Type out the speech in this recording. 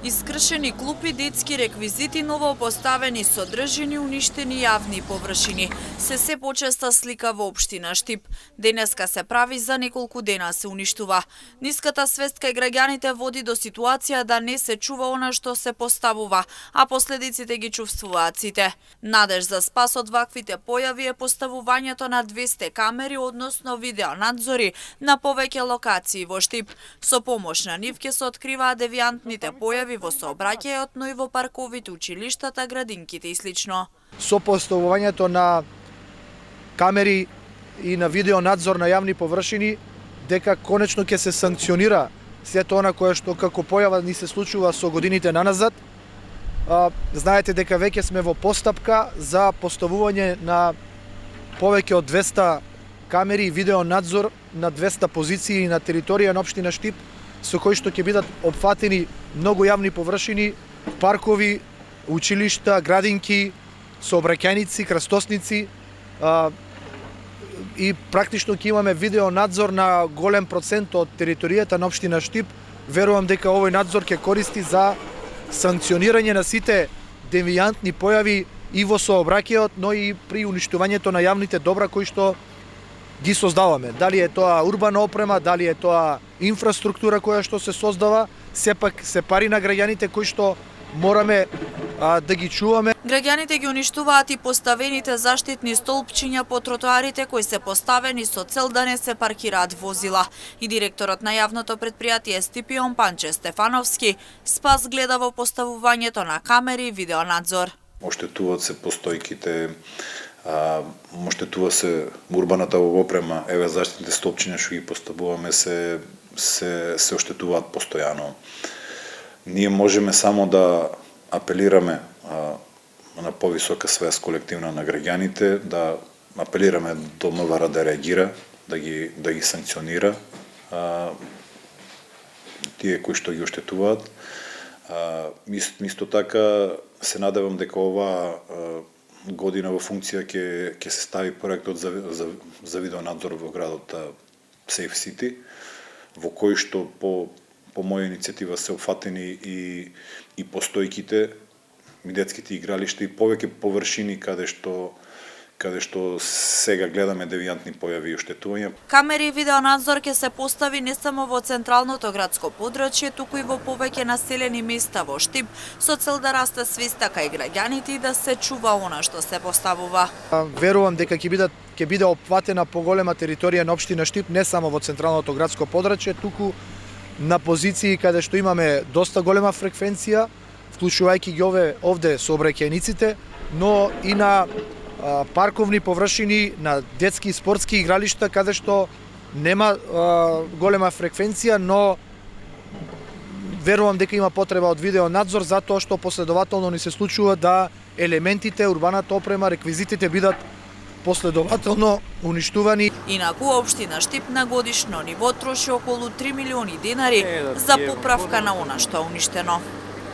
Искршени клупи, детски реквизити, новопоставени содржини, уништени јавни површини. Се почеста слика во општина Штип. Денеска се прави за неколку дена се уништува. Ниската свест кај граѓаните води до ситуација да не се чува она што се поставува, а последиците ги чувствуваат сите. Надеж за спас од ваквите појави е поставувањето на 200 камери, односно видеонадзори на повеќе локации во Штип. Со помош на нив ќе се откриваат девијантните појави во сообраќајот, но и во парковите, училиштата, градинките и слично. Со поставувањето на камери и на видеонадзор на јавни површини, дека конечно ќе се санкционира сето она кое што како појава ни се случува со годините наназад. Знаете дека веќе сме во постапка за поставување на повеќе од 200 камери и видеонадзор на 200 позиции на територија на општина Штип, со кои што ќе бидат опфатени многу јавни површини, паркови, училишта, градинки, сообраќајници, крстосници, и практично ќе имаме видеонадзор на голем процент од територијата на општина Штип. Верувам дека овој надзор ќе користи за санкционирање на сите девијантни појави и во сообраќајот, но и при уништувањето на јавните добра кои што ги создаваме. Дали е тоа урбана опрема, дали е тоа инфраструктура која што се создава, сепак се пари на граѓаните кои што мораме да ги чуваме. Граѓаните ги уништуваат и поставените заштитни столпчиња по тротоарите кои се поставени со цел да не се паркираат возила. И директорот на јавното предпријатие Стипион Панче Стефановски спас гледа во поставувањето на камери и видеонадзор. Оштетуваат се постојките, оштетува се урбаната опрема, еве заштитните столпчиња што ги поставуваме се оштетуваат постојано. Ние можеме само да апелираме на повисока свест колективна на граѓаните, да апелираме до МВР да реагира, да ги санкционира тие кои што ги оштетуваат. Исто така се надевам дека оваа година во функција ќе се стави проектот за видеонадзор во градот Safe City, во кој што по моја иницијатива се опфатени и постојките, и детските игралишта и повеќе површини каде што сега гледаме девијантни појави и оштетувања. Камери и видеонадзор ќе се постави не само во централното градско подрачје, туку и во повеќе населени места во Штип, со цел да расте свеста кај граѓаните и да се чува она што се поставува. Верувам дека ќе биде опфатена поголема територија на општина Штип, не само во централното градско подрачје, туку на позиции каде што имаме доста голема фреквенција, вклучувајќи ги овде сообраќајниците, но и на парковни површини, на детски и спортски игралишта, каде што нема голема фреквенција, но верувам дека има потреба од видеонадзор, затоа што последователно ни се случува да елементите, урбаната опрема, реквизитите бидат последователно уништувани. Инаку општина Штип на годишно ниво троши околу 3 милиони денари за поправка на она што е уништено.